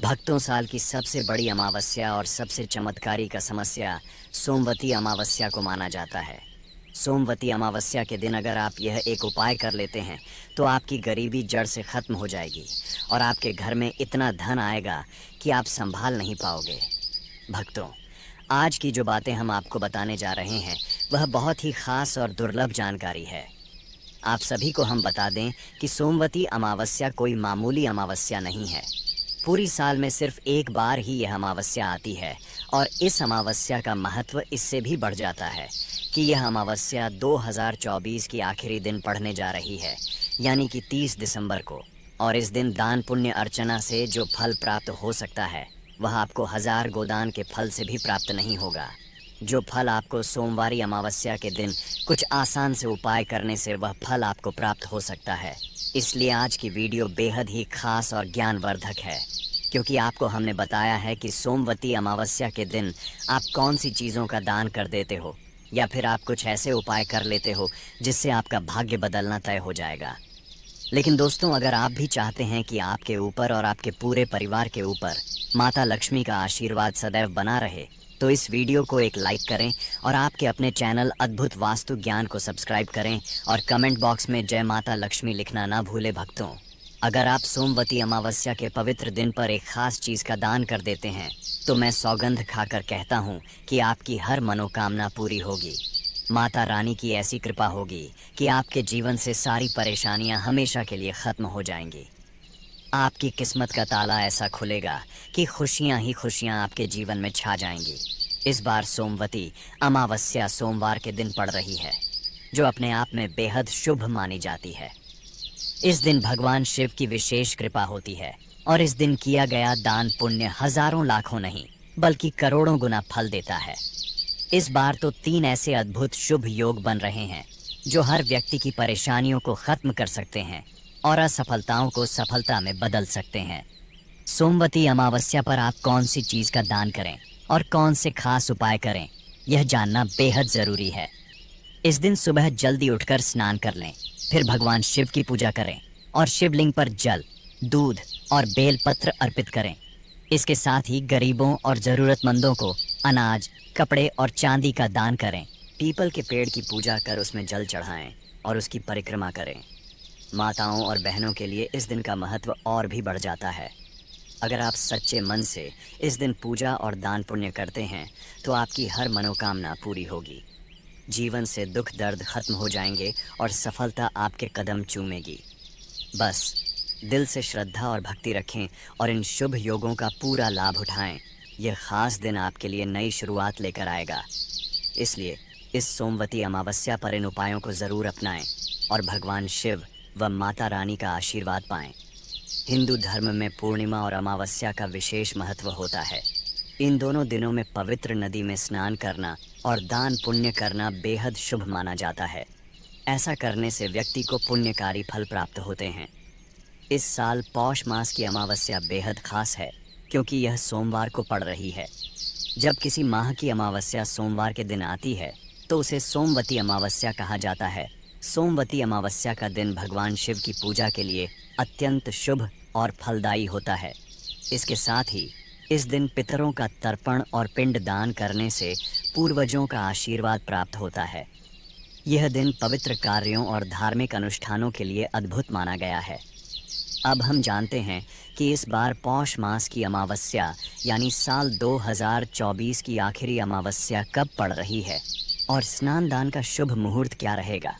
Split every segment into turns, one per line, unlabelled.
भक्तों, साल की सबसे बड़ी अमावस्या और सबसे चमत्कारी का समस्या सोमवती अमावस्या को माना जाता है। सोमवती अमावस्या के दिन अगर आप यह एक उपाय कर लेते हैं तो आपकी गरीबी जड़ से खत्म हो जाएगी और आपके घर में इतना धन आएगा कि आप संभाल नहीं पाओगे। भक्तों, आज की जो बातें हम आपको बताने जा रहे हैं वह बहुत ही खास और दुर्लभ जानकारी है। आप सभी को हम बता दें कि सोमवती अमावस्या कोई मामूली अमावस्या नहीं है। पूरी साल में सिर्फ एक बार ही यह अमावस्या आती है और इस अमावस्या का महत्व इससे भी बढ़ जाता है कि यह अमावस्या 2024 की आखिरी दिन पड़ने जा रही है, यानी कि 30 दिसंबर को। और इस दिन दान पुण्य अर्चना से जो फल प्राप्त हो सकता है वह आपको 1000 गोदान के फल से भी प्राप्त नहीं होगा। जो फल आपको सोमवारी अमावस्या के दिन कुछ आसान से उपाय करने से वह फल आपको प्राप्त हो सकता है। इसलिए आज की वीडियो बेहद ही खास और ज्ञानवर्धक है, क्योंकि आपको हमने बताया है कि सोमवती अमावस्या के दिन आप कौन सी चीज़ों का दान कर देते हो या फिर आप कुछ ऐसे उपाय कर लेते हो जिससे आपका भाग्य बदलना तय हो जाएगा। लेकिन दोस्तों, अगर आप भी चाहते हैं कि आपके ऊपर और आपके पूरे परिवार के ऊपर माता लक्ष्मी का आशीर्वाद सदैव बना रहे, तो इस वीडियो को एक लाइक करें और आपके अपने चैनल अद्भुत वास्तु ज्ञान को सब्सक्राइब करें और कमेंट बॉक्स में जय माता लक्ष्मी लिखना ना भूलें। भक्तों, अगर आप सोमवती अमावस्या के पवित्र दिन पर एक खास चीज़ का दान कर देते हैं तो मैं सौगंध खाकर कहता हूँ कि आपकी हर मनोकामना पूरी होगी। माता रानी की ऐसी कृपा होगी कि आपके जीवन से सारी परेशानियाँ हमेशा के लिए ख़त्म हो जाएंगी। आपकी किस्मत का ताला ऐसा खुलेगा कि खुशियां ही खुशियां आपके जीवन में छा जाएंगी। इस बार सोमवती अमावस्या सोमवार के दिन पड़ रही है, जो अपने आप में बेहद शुभ मानी जाती है। इस दिन भगवान शिव की विशेष कृपा होती है और इस दिन किया गया दान पुण्य हजारों लाखों नहीं बल्कि करोड़ों गुना फल देता है। इस बार तो 3 ऐसे अद्भुत शुभ योग बन रहे हैं जो हर व्यक्ति की परेशानियों को खत्म कर सकते हैं और असफलताओं को सफलता में बदल सकते हैं। सोमवती अमावस्या पर आप कौन सी चीज़ का दान करें और कौन से खास उपाय करें, यह जानना बेहद ज़रूरी है। इस दिन सुबह जल्दी उठकर स्नान कर लें, फिर भगवान शिव की पूजा करें और शिवलिंग पर जल, दूध और बेलपत्र अर्पित करें। इसके साथ ही गरीबों और ज़रूरतमंदों को अनाज, कपड़े और चांदी का दान करें। पीपल के पेड़ की पूजा कर उसमें जल चढ़ाएं और उसकी परिक्रमा करें। माताओं और बहनों के लिए इस दिन का महत्व और भी बढ़ जाता है। अगर आप सच्चे मन से इस दिन पूजा और दान पुण्य करते हैं तो आपकी हर मनोकामना पूरी होगी। जीवन से दुख दर्द खत्म हो जाएंगे और सफलता आपके कदम चूमेगी। बस दिल से श्रद्धा और भक्ति रखें और इन शुभ योगों का पूरा लाभ उठाएं। यह खास दिन आपके लिए नई शुरुआत लेकर आएगा। इसलिए इस सोमवती अमावस्या पर इन उपायों को ज़रूर अपनाएं और भगवान शिव व माता रानी का आशीर्वाद पाएं। हिंदू धर्म में पूर्णिमा और अमावस्या का विशेष महत्व होता है। इन दोनों दिनों में पवित्र नदी में स्नान करना और दान पुण्य करना बेहद शुभ माना जाता है। ऐसा करने से व्यक्ति को पुण्यकारी फल प्राप्त होते हैं। इस साल पौष मास की अमावस्या बेहद खास है क्योंकि यह सोमवार को पड़ रही है। जब किसी माह की अमावस्या सोमवार के दिन आती है तो उसे सोमवती अमावस्या कहा जाता है। सोमवती अमावस्या का दिन भगवान शिव की पूजा के लिए अत्यंत शुभ और फलदायी होता है। इसके साथ ही इस दिन पितरों का तर्पण और पिंड दान करने से पूर्वजों का आशीर्वाद प्राप्त होता है। यह दिन पवित्र कार्यों और धार्मिक अनुष्ठानों के लिए अद्भुत माना गया है। अब हम जानते हैं कि इस बार पौष मास की अमावस्या यानी साल 2024 की आखिरी अमावस्या कब पड़ रही है और स्नान दान का शुभ मुहूर्त क्या रहेगा।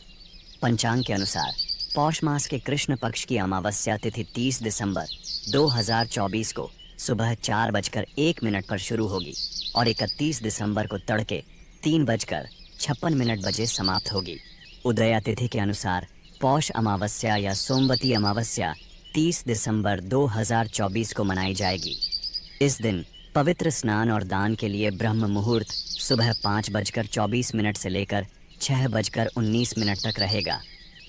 पंचांग के अनुसार पौष मास के कृष्ण पक्ष की अमावस्या तिथि 30 दिसंबर 2024 को सुबह 4:01 पर शुरू होगी और 31 दिसंबर को तड़के 3:56 बजे समाप्त होगी। उदया तिथि के अनुसार पौष अमावस्या या सोमवती अमावस्या 30 दिसंबर 2024 को मनाई जाएगी। इस दिन पवित्र स्नान और दान के लिए ब्रह्म मुहूर्त सुबह 5:24 से लेकर 6:19 तक रहेगा।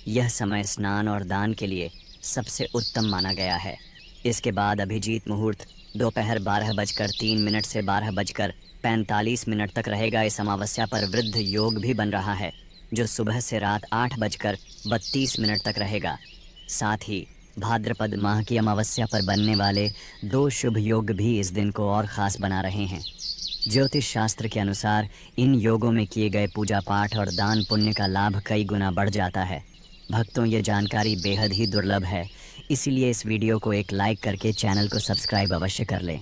यह समय स्नान और दान के लिए सबसे उत्तम माना गया है। इसके बाद अभिजीत मुहूर्त दोपहर 12:03 से 12:45 तक रहेगा। इस अमावस्या पर वृद्ध योग भी बन रहा है जो सुबह से रात 8:32 तक रहेगा। साथ ही भाद्रपद माह की अमावस्या पर बनने वाले 2 शुभ योग भी इस दिन को और ख़ास बना रहे हैं। ज्योतिष शास्त्र के अनुसार इन योगों में किए गए पूजा पाठ और दान पुण्य का लाभ कई गुना बढ़ जाता है। भक्तों, ये जानकारी बेहद ही दुर्लभ है, इसीलिए इस वीडियो को एक लाइक करके चैनल को सब्सक्राइब अवश्य कर लें।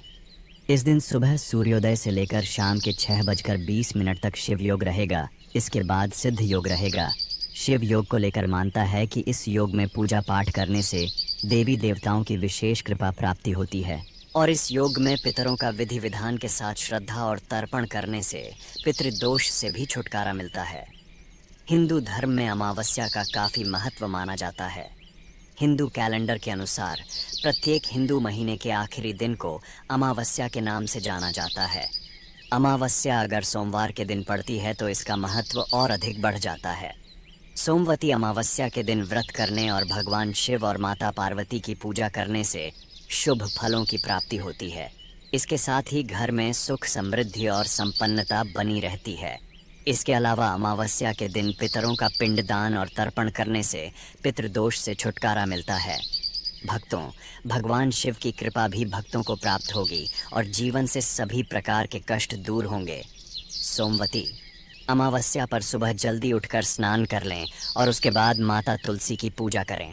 इस दिन सुबह सूर्योदय से लेकर शाम के 6:20 तक शिव योग रहेगा। इसके बाद सिद्ध योग रहेगा। शिव योग को लेकर मानता है कि इस योग में पूजा पाठ करने से देवी देवताओं की विशेष कृपा प्राप्ति होती है और इस योग में पितरों का विधि विधान के साथ श्रद्धा और तर्पण करने से पितृदोष से भी छुटकारा मिलता है। हिंदू धर्म में अमावस्या का काफ़ी महत्व माना जाता है। हिंदू कैलेंडर के अनुसार प्रत्येक हिंदू महीने के आखिरी दिन को अमावस्या के नाम से जाना जाता है। अमावस्या अगर सोमवार के दिन पड़ती है तो इसका महत्व और अधिक बढ़ जाता है। सोमवती अमावस्या के दिन व्रत करने और भगवान शिव और माता पार्वती की पूजा करने से शुभ फलों की प्राप्ति होती है। इसके साथ ही घर में सुख, समृद्धि और संपन्नता बनी रहती है। इसके अलावा अमावस्या के दिन पितरों का पिंडदान और तर्पण करने से पितृदोष से छुटकारा मिलता है। भक्तों, भगवान शिव की कृपा भी भक्तों को प्राप्त होगी और जीवन से सभी प्रकार के कष्ट दूर होंगे। सोमवती अमावस्या पर सुबह जल्दी उठकर स्नान कर लें और उसके बाद माता तुलसी की पूजा करें।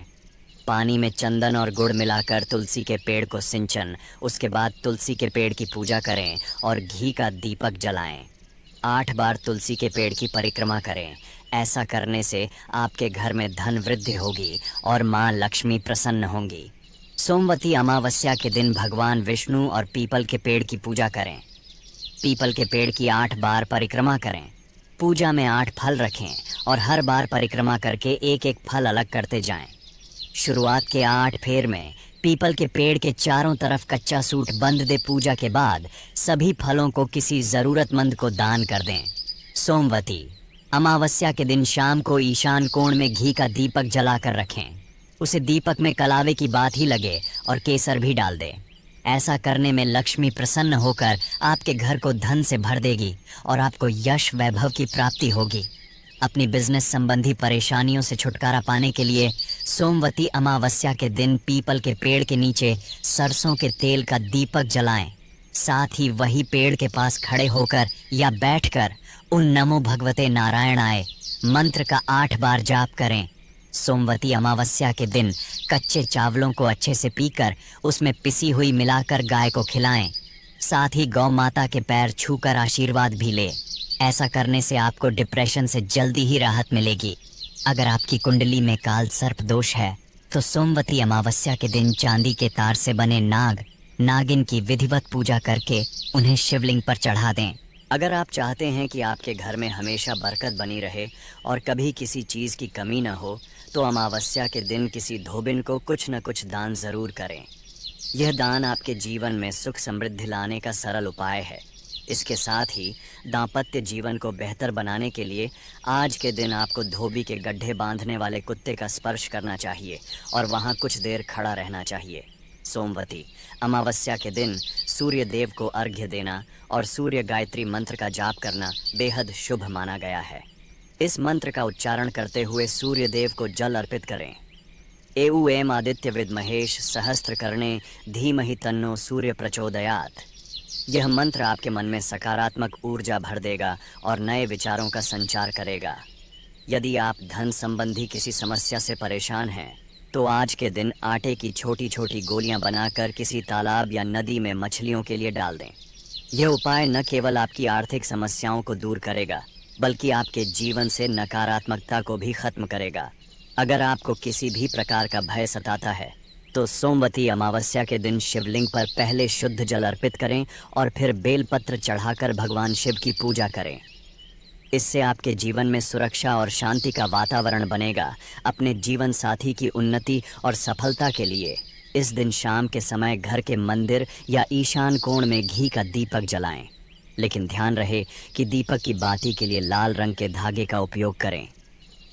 पानी में चंदन और गुड़ मिलाकर तुलसी के पेड़ को सिंचन, उसके बाद तुलसी के पेड़ की पूजा करें और घी का दीपक जलाएं। 8 बार तुलसी के पेड़ की परिक्रमा करें। ऐसा करने से आपके घर में धन वृद्धि होगी और माँ लक्ष्मी प्रसन्न होंगी। सोमवती अमावस्या के दिन भगवान विष्णु और पीपल के पेड़ की पूजा करें। पीपल के पेड़ की 8 बार परिक्रमा करें। पूजा में 8 फल रखें और हर बार परिक्रमा करके एक एक फल अलग करते जाएं। शुरुआत के 8 फेर में पीपल के पेड़ के चारों तरफ कच्चा सूट बंद दे पूजा के बाद सभी फलों को किसी ज़रूरतमंद को दान कर दें। सोमवती अमावस्या के दिन शाम को ईशान कोण में घी का दीपक जलाकर रखें। उसे दीपक में कलावे की बात ही लगे और केसर भी डाल दें। ऐसा करने में लक्ष्मी प्रसन्न होकर आपके घर को धन से भर देगी और आपको यश वैभव की प्राप्ति होगी। अपनी बिजनेस संबंधी परेशानियों से छुटकारा पाने के लिए सोमवती अमावस्या के दिन पीपल के पेड़ के नीचे सरसों के तेल का दीपक जलाएं। साथ ही वही पेड़ के पास खड़े होकर या बैठकर उन नमो भगवते नारायणाय मंत्र का 8 बार जाप करें। सोमवती अमावस्या के दिन कच्चे चावलों को अच्छे से पीकर उसमें पिसी हुई मिलाकर गाय को खिलाएं। साथ ही गौ माता के पैर छूकर आशीर्वाद भी लें। ऐसा करने से आपको डिप्रेशन से जल्दी ही राहत मिलेगी। अगर आपकी कुंडली में काल सर्प दोष है तो सोमवती अमावस्या के दिन चांदी के तार से बने नाग, नागिन की विधिवत पूजा करके उन्हें शिवलिंग पर चढ़ा दें। अगर आप चाहते हैं कि आपके घर में हमेशा बरकत बनी रहे और कभी किसी चीज़ की कमी न हो तो अमावस्या के दिन किसी धोबिन को कुछ न कुछ दान ज़रूर करें। यह दान आपके जीवन में सुख समृद्धि लाने का सरल उपाय है। इसके साथ ही दाम्पत्य जीवन को बेहतर बनाने के लिए आज के दिन आपको धोबी के गड्ढे बांधने वाले कुत्ते का स्पर्श करना चाहिए और वहां कुछ देर खड़ा रहना चाहिए। सोमवती अमावस्या के दिन सूर्य देव को अर्घ्य देना और सूर्य गायत्री मंत्र का जाप करना बेहद शुभ माना गया है। इस मंत्र का उच्चारण करते हुए सूर्य देव को जल अर्पित करें। एऊएम आदित्य विद्महेश सहस्त्रकर्णे धीमहि तन्नो सूर्य प्रचोदयात्। यह मंत्र आपके मन में सकारात्मक ऊर्जा भर देगा और नए विचारों का संचार करेगा। यदि आप धन संबंधी किसी समस्या से परेशान हैं तो आज के दिन आटे की छोटी छोटी गोलियां बनाकर किसी तालाब या नदी में मछलियों के लिए डाल दें। यह उपाय न केवल आपकी आर्थिक समस्याओं को दूर करेगा बल्कि आपके जीवन से नकारात्मकता को भी खत्म करेगा। अगर आपको किसी भी प्रकार का भय सताता है तो सोमवती अमावस्या के दिन शिवलिंग पर पहले शुद्ध जल अर्पित करें और फिर बेलपत्र चढ़ाकर भगवान शिव की पूजा करें। इससे आपके जीवन में सुरक्षा और शांति का वातावरण बनेगा। अपने जीवन साथी की उन्नति और सफलता के लिए इस दिन शाम के समय घर के मंदिर या ईशान कोण में घी का दीपक जलाएं। लेकिन ध्यान रहे कि दीपक की बाती के लिए लाल रंग के धागे का उपयोग करें।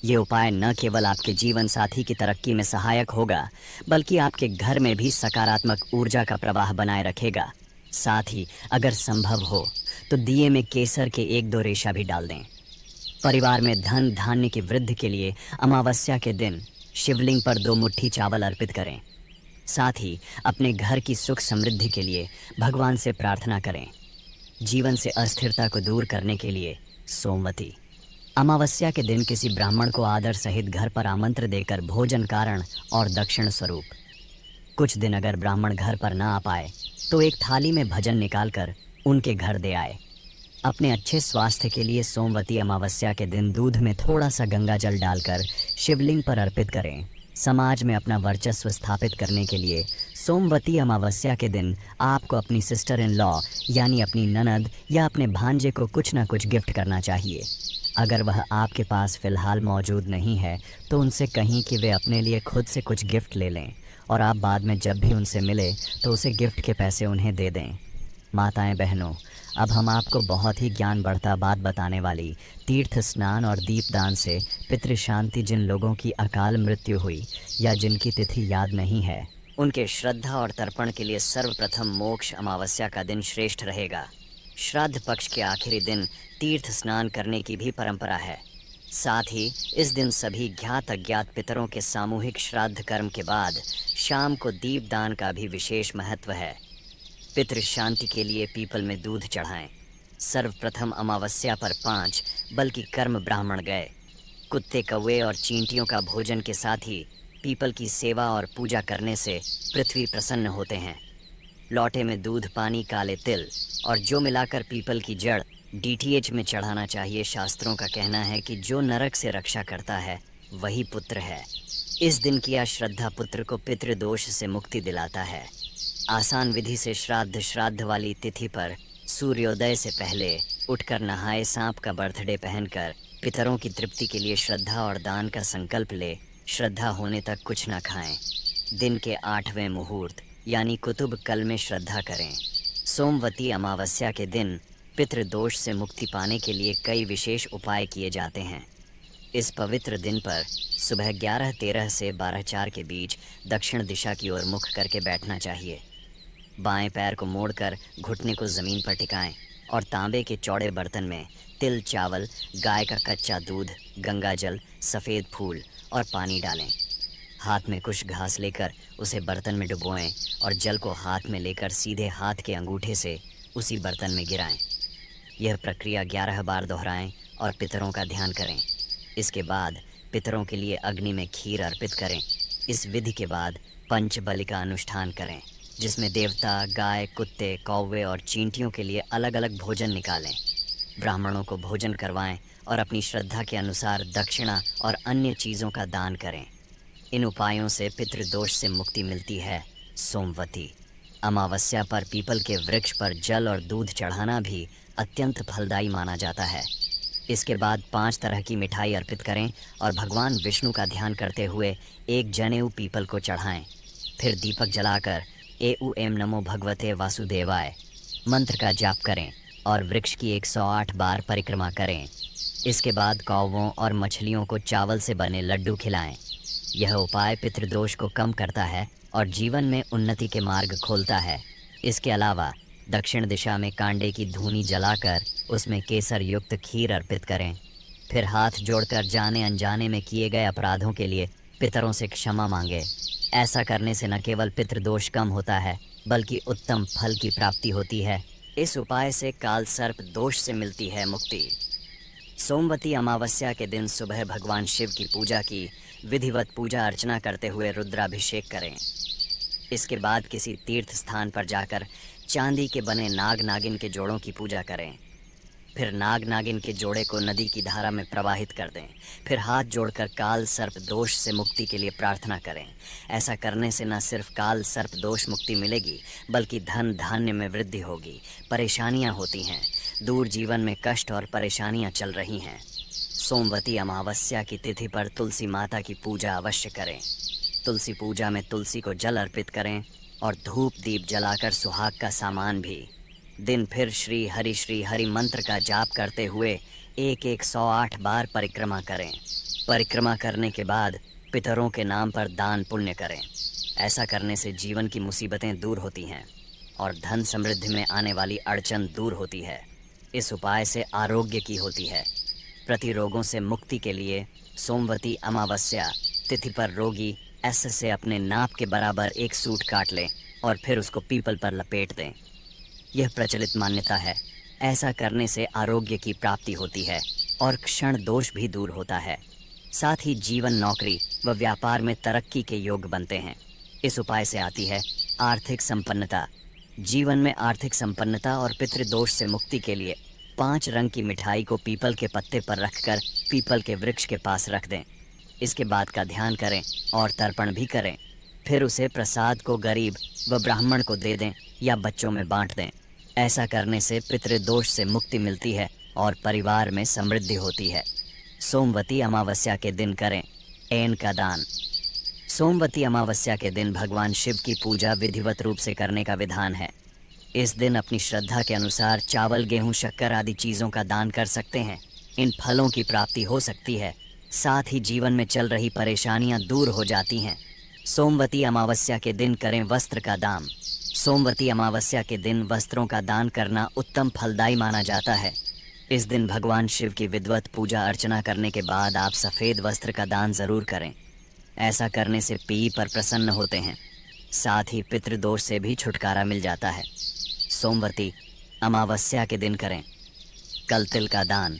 ये उपाय न केवल आपके जीवन साथी की तरक्की में सहायक होगा बल्कि आपके घर में भी सकारात्मक ऊर्जा का प्रवाह बनाए रखेगा। साथ ही अगर संभव हो तो दिए में केसर के 1-2 रेशा भी डाल दें। परिवार में धन धान्य की वृद्धि के लिए अमावस्या के दिन शिवलिंग पर 2 मुट्ठी चावल अर्पित करें। साथ ही अपने घर की सुख समृद्धि के लिए भगवान से प्रार्थना करें। जीवन से अस्थिरता को दूर करने के लिए सोमवती अमावस्या के दिन किसी ब्राह्मण को आदर सहित घर पर आमंत्रण देकर भोजन कारण और दक्षिण स्वरूप कुछ दिन अगर ब्राह्मण घर पर ना आ पाए तो एक थाली में भजन निकालकर उनके घर दे आए। अपने अच्छे स्वास्थ्य के लिए सोमवती अमावस्या के दिन दूध में थोड़ा सा गंगा जल डालकर शिवलिंग पर अर्पित करें। समाज में अपना वर्चस्व स्थापित करने के लिए सोमवती अमावस्या के दिन आपको अपनी सिस्टर इन लॉ यानी अपनी ननद या अपने भांजे को कुछ ना कुछ गिफ्ट करना चाहिए। अगर वह आपके पास फ़िलहाल मौजूद नहीं है तो उनसे कहीं कि वे अपने लिए खुद से कुछ गिफ्ट ले लें और आप बाद में जब भी उनसे मिले तो उसे गिफ्ट के पैसे उन्हें दे दें। माताएं बहनों, अब हम आपको बहुत ही ज्ञान बढ़ता बात बताने वाली तीर्थ स्नान और दीपदान से पितृ शांति जिन लोगों की अकाल मृत्यु हुई या जिनकी तिथि याद नहीं है, उनके श्रद्धा और तर्पण के लिए सर्वप्रथम मोक्ष अमावस्या का दिन श्रेष्ठ रहेगा। श्राद्ध पक्ष के आखिरी दिन तीर्थ स्नान करने की भी परंपरा है। साथ ही इस दिन सभी ज्ञात अज्ञात पितरों के सामूहिक श्राद्ध कर्म के बाद शाम को दीपदान का भी विशेष महत्व है। पितृ शांति के लिए पीपल में दूध चढ़ाएं। सर्वप्रथम अमावस्या पर 5 बल्कि कर्म ब्राह्मण गए। कुत्ते, कौवे और चींटियों का भोजन के साथ ही पीपल की सेवा और पूजा करने से पृथ्वी प्रसन्न होते हैं। लौटे में दूध, पानी, काले तिल और जो मिलाकर पीपल की जड़ डीटीएच में चढ़ाना चाहिए। शास्त्रों का कहना है कि जो नरक से रक्षा करता है वही पुत्र है। इस दिन किया श्रद्धा पुत्र को पितृदोष से मुक्ति दिलाता है। आसान विधि से श्राद्ध वाली तिथि पर सूर्योदय से पहले उठकर नहाए, सांप का बर्थडे पहनकर पितरों की तृप्ति के लिए श्रद्धा और दान का संकल्प ले। श्रद्धा होने तक कुछ न खाएं। दिन के 8वें मुहूर्त यानी कुतुब कल में श्रद्धा करें। सोमवती अमावस्या के दिन पितृदोष से मुक्ति पाने के लिए कई विशेष उपाय किए जाते हैं। इस पवित्र दिन पर सुबह 11:13 से 12:04 के बीच दक्षिण दिशा की ओर मुख करके बैठना चाहिए। बाएं पैर को मोड़कर घुटने को ज़मीन पर टिकाएं और तांबे के चौड़े बर्तन में तिल, चावल, गाय का कच्चा दूध, गंगा जल, सफ़ेद फूल और पानी डालें। हाथ में कुछ घास लेकर उसे बर्तन में डुबोएं और जल को हाथ में लेकर सीधे हाथ के अंगूठे से उसी बर्तन में गिराएं। यह प्रक्रिया 11 बार दोहराएं और पितरों का ध्यान करें। इसके बाद पितरों के लिए अग्नि में खीर अर्पित करें। इस विधि के बाद पंचबलि का अनुष्ठान करें, जिसमें देवता, गाय, कुत्ते, कौवे और चींटियों के लिए अलग अलग भोजन निकालें। ब्राह्मणों को भोजन करवाएं और अपनी श्रद्धा के अनुसार दक्षिणा और अन्य चीज़ों का दान करें। इन उपायों से पितृदोष से मुक्ति मिलती है। सोमवती अमावस्या पर पीपल के वृक्ष पर जल और दूध चढ़ाना भी अत्यंत फलदायी माना जाता है। इसके बाद 5 तरह की मिठाई अर्पित करें और भगवान विष्णु का ध्यान करते हुए एक जनेऊ पीपल को चढ़ाएं। फिर दीपक जलाकर एऊएम नमो भगवते वासुदेवाय मंत्र का जाप करें और वृक्ष की 108 बार परिक्रमा करें। इसके बाद कौवों और मछलियों को चावल से बने लड्डू खिलाएं। यह उपाय पितृदोष को कम करता है और जीवन में उन्नति के मार्ग खोलता है। इसके अलावा दक्षिण दिशा में कांडे की धूनी जलाकर उसमें केसर युक्त खीर अर्पित करें। फिर हाथ जोड़कर जाने अनजाने में किए गए अपराधों के लिए पितरों से क्षमा मांगे। ऐसा करने से न केवल पितृदोष कम होता है बल्कि उत्तम फल की प्राप्ति होती है। इस उपाय से काल सर्प दोष से मिलती है मुक्ति। सोमवती अमावस्या के दिन सुबह भगवान शिव की पूजा की विधिवत पूजा अर्चना करते हुए रुद्राभिषेक करें। इसके बाद किसी तीर्थ स्थान पर जाकर चांदी के बने नाग नागिन के जोड़ों की पूजा करें। फिर नाग नागिन के जोड़े को नदी की धारा में प्रवाहित कर दें। फिर हाथ जोड़कर काल सर्प दोष से मुक्ति के लिए प्रार्थना करें। ऐसा करने से न सिर्फ काल सर्प दोष मुक्ति मिलेगी बल्कि धन धान्य में वृद्धि होगी। परेशानियां होती हैं, दूर जीवन में कष्ट और परेशानियां चल रही हैं। सोमवती अमावस्या की तिथि पर तुलसी माता की पूजा अवश्य करें। तुलसी पूजा में तुलसी को जल अर्पित करें और धूप दीप जलाकर सुहाग का सामान भी। दिन फिर श्री हरि मंत्र का जाप करते हुए 108 बार परिक्रमा करें। परिक्रमा करने के बाद पितरों के नाम पर दान पुण्य करें। ऐसा करने से जीवन की मुसीबतें दूर होती हैं और धन समृद्धि में आने वाली अड़चन दूर होती है। इस उपाय से आरोग्य की होती है। प्रतिरोगों से मुक्ति के लिए सोमवती अमावस्या तिथि पर रोगी एस से अपने नाप के बराबर एक सूट काट लें और फिर उसको पीपल पर लपेट दें। यह प्रचलित मान्यता है। ऐसा करने से आरोग्य की प्राप्ति होती है और क्षण दोष भी दूर होता है। साथ ही जीवन, नौकरी व व्यापार में तरक्की के योग बनते हैं। इस उपाय से आती है आर्थिक संपन्नता। जीवन में आर्थिक संपन्नता और पितृदोष से मुक्ति के लिए 5 रंग की मिठाई को पीपल के पत्ते पर रखकर पीपल के वृक्ष के पास रख दें। इसके बाद का ध्यान करें और तर्पण भी करें। फिर उसे प्रसाद को गरीब व ब्राह्मण को दे दें या बच्चों में बांट दें। ऐसा करने से पितृदोष से मुक्ति मिलती है और परिवार में समृद्धि होती है। सोमवती अमावस्या के दिन करें ऐन का दान। सोमवती अमावस्या के दिन भगवान शिव की पूजा विधिवत रूप से करने का विधान है। इस दिन अपनी श्रद्धा के अनुसार चावल, गेहूं, शक्कर आदि चीज़ों का दान कर सकते हैं। इन फलों की प्राप्ति हो सकती है। साथ ही जीवन में चल रही परेशानियां दूर हो जाती हैं। सोमवती अमावस्या के दिन करें वस्त्र का दान। सोमवती अमावस्या के दिन वस्त्रों का दान करना उत्तम फलदायी माना जाता है। इस दिन भगवान शिव की विधिवत पूजा अर्चना करने के बाद आप सफ़ेद वस्त्र का दान ज़रूर करें। ऐसा करने से पी पर प्रसन्न होते हैं। साथ ही पितृदोष से भी छुटकारा मिल जाता है। सोमवती अमावस्या के दिन करें कल तिल का दान।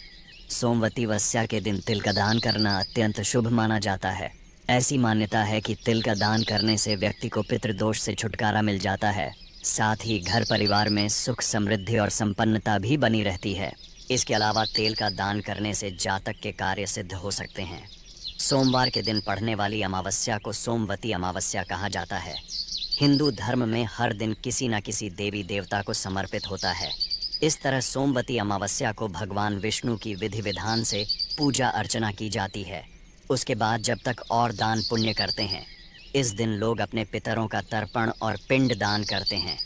सोमवती अमावस्या के दिन तिल का दान करना अत्यंत शुभ माना जाता है। ऐसी मान्यता है कि तिल का दान करने से व्यक्ति को पितृदोष से छुटकारा मिल जाता है। साथ ही घर परिवार में सुख, समृद्धि और संपन्नता भी बनी रहती है। इसके अलावा तेल का दान करने से जातक के कार्य सिद्ध हो सकते हैं। सोमवार के दिन पड़ने वाली अमावस्या को सोमवती अमावस्या कहा जाता है। हिंदू धर्म में हर दिन किसी न किसी देवी देवता को समर्पित होता है। इस तरह सोमवती अमावस्या को भगवान विष्णु की विधि विधान से पूजा अर्चना की जाती है। उसके बाद जब तक और दान पुण्य करते हैं। इस दिन लोग अपने पितरों का तर्पण और पिंड दान करते हैं।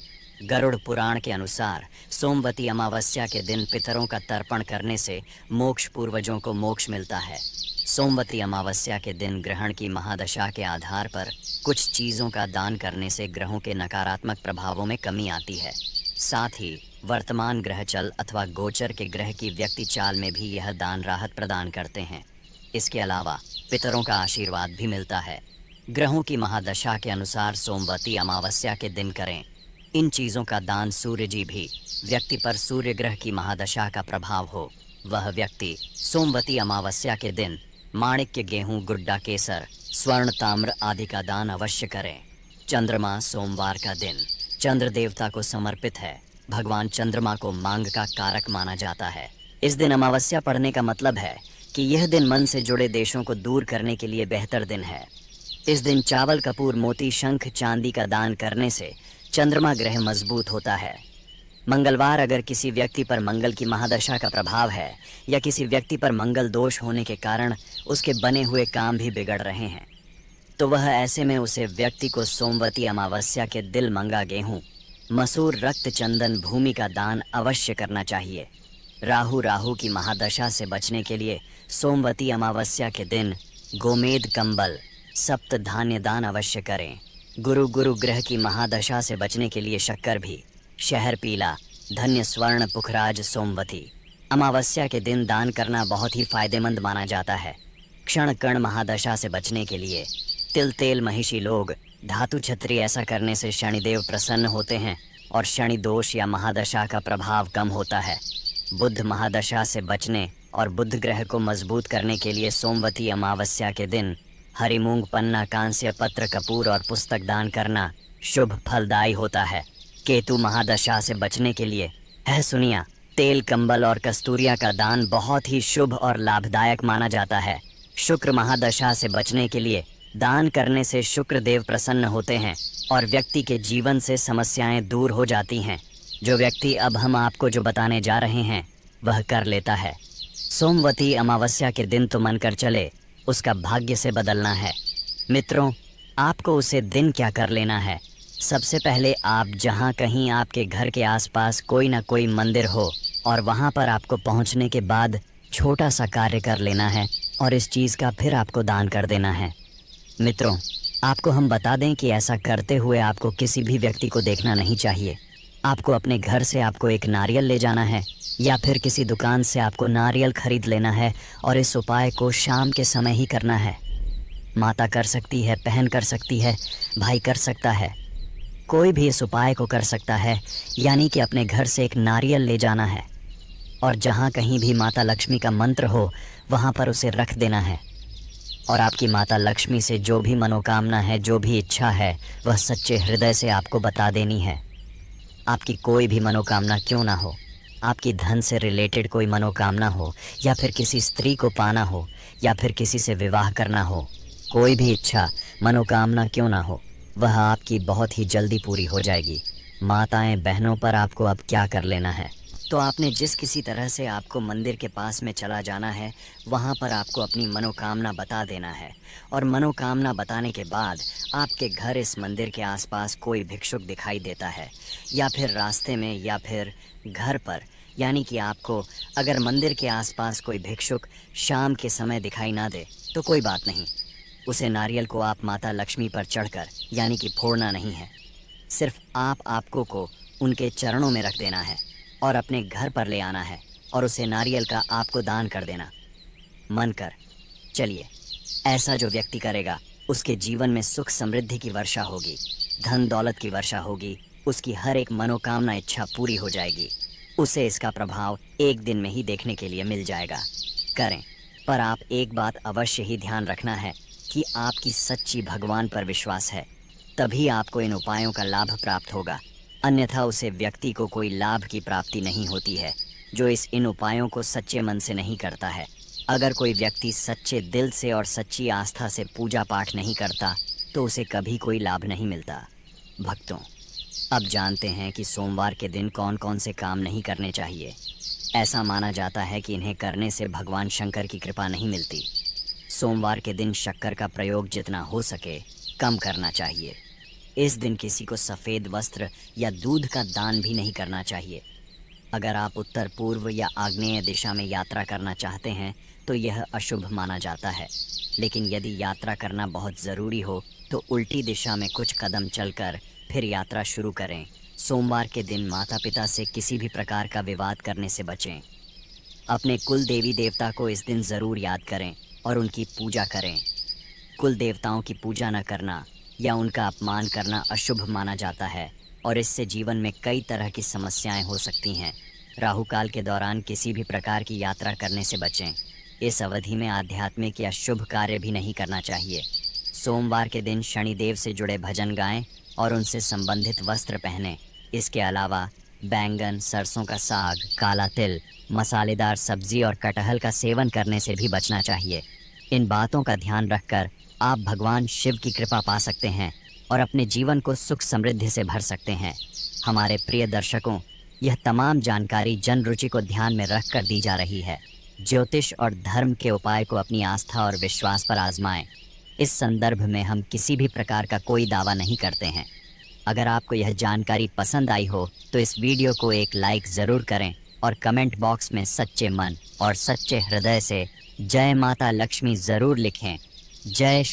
गरुड़ पुराण के अनुसार सोमवती अमावस्या के दिन पितरों का तर्पण करने से मोक्ष, पूर्वजों को मोक्ष मिलता है। सोमवती अमावस्या के दिन ग्रहण की महादशा के आधार पर कुछ चीज़ों का दान करने से ग्रहों के नकारात्मक प्रभावों में कमी आती है। साथ ही वर्तमान ग्रहचल अथवा गोचर के ग्रह की व्यक्ति चाल में भी यह दान राहत प्रदान करते हैं। इसके अलावा पितरों का आशीर्वाद भी मिलता है। ग्रहों की महादशा के अनुसार सोमवती अमावस्या के दिन करें इन चीज़ों का दान। सूर्य जी भी व्यक्ति पर सूर्य ग्रह की महादशा का प्रभाव हो, वह व्यक्ति सोमवती अमावस्या के दिन माणिक्य, गेहूं, गुड्डा, केसर, स्वर्ण, ताम्र आदि का दान अवश्य करें। चंद्रमा सोमवार का दिन चंद्र देवता को समर्पित है। भगवान चंद्रमा को मांग का कारक माना जाता है। इस दिन अमावस्या पड़ने का मतलब है कि यह दिन मन से जुड़े देशों को दूर करने के लिए बेहतर दिन है। इस दिन चावल, कपूर, मोती, शंख, चांदी का दान करने से चंद्रमा ग्रह मजबूत होता है। मंगलवार अगर किसी व्यक्ति पर मंगल की महादशा का प्रभाव है या किसी व्यक्ति पर मंगल दोष होने के कारण उसके बने हुए काम भी बिगड़ रहे हैं, तो वह ऐसे में उसे व्यक्ति को सोमवती अमावस्या के दिल मंगा गेहूं, मसूर, रक्त, चंदन, भूमि का दान अवश्य करना चाहिए। राहु की महादशा से बचने के लिए सोमवती अमावस्या के दिन गोमेद, कंबल, सप्त धान्य दान अवश्य करें। गुरु ग्रह की महादशा से बचने के लिए शक्कर भी, शहर पीला, धन्य, स्वर्ण, पुखराज सोमवती अमावस्या के दिन दान करना बहुत ही फायदेमंद माना जाता है। क्षण कण महादशा से बचने के लिए तिल, तेल, महिषी लोग, धातु, छत्री ऐसा करने से शनिदेव प्रसन्न होते हैं और शनि दोष या महादशा का प्रभाव कम होता है। बुध महादशा से बचने और बुध ग्रह को मजबूत करने के लिए सोमवती अमावस्या के दिन हरी मूंग, पन्ना, कांस्य, पत्र, कपूर और पुस्तक दान करना शुभ फलदायी होता है। केतु महादशा से बचने के लिए सुनिया, तेल, कंबल और कस्तूरिया का दान बहुत ही शुभ और लाभदायक माना जाता है। शुक्र महादशा से बचने के लिए दान करने से शुक्र देव प्रसन्न होते हैं और व्यक्ति के जीवन से समस्याएं दूर हो जाती हैं। जो व्यक्ति अब हम आपको जो बताने जा रहे हैं वह कर लेता है। सोमवती अमावस्या के दिन तो मन कर चले उसका भाग्य से बदलना है। मित्रों, आपको उसे दिन क्या कर लेना है। सबसे पहले आप जहाँ कहीं आपके घर के आसपास कोई ना कोई मंदिर हो और वहाँ पर आपको पहुँचने के बाद छोटा सा कार्य कर लेना है और इस चीज़ का फिर आपको दान कर देना है। मित्रों, आपको हम बता दें कि ऐसा करते हुए आपको किसी भी व्यक्ति को देखना नहीं चाहिए। आपको अपने घर से आपको एक नारियल ले जाना है या फिर किसी दुकान से आपको नारियल खरीद लेना है और इस उपाय को शाम के समय ही करना है। माता कर सकती है, बहन कर सकती है, भाई कर सकता है, कोई भी इस उपाय को कर सकता है। यानी कि अपने घर से एक नारियल ले जाना है और जहाँ कहीं भी माता लक्ष्मी का मंत्र हो वहाँ पर उसे रख देना है। और आपकी माता लक्ष्मी से जो भी मनोकामना है, जो भी इच्छा है, वह सच्चे हृदय से आपको बता देनी है। आपकी कोई भी मनोकामना क्यों ना हो, आपकी धन से रिलेटेड कोई मनोकामना हो, या फिर किसी स्त्री को पाना हो, या फिर किसी से विवाह करना हो, कोई भी इच्छा मनोकामना क्यों ना हो, वह आपकी बहुत ही जल्दी पूरी हो जाएगी। माताएं बहनों पर आपको अब क्या कर लेना है, तो आपने जिस किसी तरह से आपको मंदिर के पास में चला जाना है, वहाँ पर आपको अपनी मनोकामना बता देना है। और मनोकामना बताने के बाद आपके घर इस मंदिर के आसपास कोई भिक्षुक दिखाई देता है, या फिर रास्ते में, या फिर घर पर, यानी कि आपको अगर मंदिर के आसपास कोई भिक्षुक शाम के समय दिखाई ना दे तो कोई बात नहीं, उसे नारियल को आप माता लक्ष्मी पर चढ़कर, यानी कि फोड़ना नहीं है, सिर्फ आपको को उनके चरणों में रख देना है और अपने घर पर ले आना है और उसे नारियल का आपको दान कर देना मन कर। चलिए, ऐसा जो व्यक्ति करेगा उसके जीवन में सुख समृद्धि की वर्षा होगी, धन दौलत की वर्षा होगी, उसकी हर एक मनोकामना इच्छा पूरी हो जाएगी। उसे इसका प्रभाव एक दिन में ही देखने के लिए मिल जाएगा। करें, पर आप एक बात अवश्य ही ध्यान रखना है कि आपकी सच्ची भगवान पर विश्वास है, तभी आपको इन उपायों का लाभ प्राप्त होगा। अन्यथा उसे व्यक्ति को कोई लाभ की प्राप्ति नहीं होती है जो इन उपायों को सच्चे मन से नहीं करता है। अगर कोई व्यक्ति सच्चे दिल से और सच्ची आस्था से पूजा पाठ नहीं करता तो उसे कभी कोई लाभ नहीं मिलता। भक्तों, अब जानते हैं कि सोमवार के दिन कौन कौन से काम नहीं करने चाहिए। ऐसा माना जाता है कि इन्हें करने से भगवान शंकर की कृपा नहीं मिलती। सोमवार के दिन शक्कर का प्रयोग जितना हो सके कम करना चाहिए। इस दिन किसी को सफ़ेद वस्त्र या दूध का दान भी नहीं करना चाहिए। अगर आप उत्तर पूर्व या आग्नेय दिशा में यात्रा करना चाहते हैं तो यह अशुभ माना जाता है, लेकिन यदि यात्रा करना बहुत ज़रूरी हो तो उल्टी दिशा में कुछ कदम चलकर फिर यात्रा शुरू करें। सोमवार के दिन माता पिता से किसी भी प्रकार का विवाद करने से बचें। अपने कुल देवी देवता को इस दिन ज़रूर याद करें और उनकी पूजा करें। कुल देवताओं की पूजा न करना या उनका अपमान करना अशुभ माना जाता है और इससे जीवन में कई तरह की समस्याएं हो सकती हैं। राहु काल के दौरान किसी भी प्रकार की यात्रा करने से बचें। इस अवधि में आध्यात्मिक या शुभ कार्य भी नहीं करना चाहिए। सोमवार के दिन शनिदेव से जुड़े भजन गाएं और उनसे संबंधित वस्त्र पहनें। इसके अलावा बैंगन, सरसों का साग, काला तिल, मसालेदार सब्जी और कटहल का सेवन करने से भी बचना चाहिए। इन बातों का ध्यान रखकर आप भगवान शिव की कृपा पा सकते हैं और अपने जीवन को सुख समृद्धि से भर सकते हैं। हमारे प्रिय दर्शकों, यह तमाम जानकारी जन रुचि को ध्यान में रखकर दी जा रही है। ज्योतिष और धर्म के उपाय को अपनी आस्था और विश्वास पर आजमाएं। इस संदर्भ में हम किसी भी प्रकार का कोई दावा नहीं करते हैं। अगर आपको यह जानकारी पसंद आई हो तो इस वीडियो को एक लाइक ज़रूर करें और कमेंट बॉक्स में सच्चे मन और सच्चे हृदय से जय माता लक्ष्मी ज़रूर लिखें। जय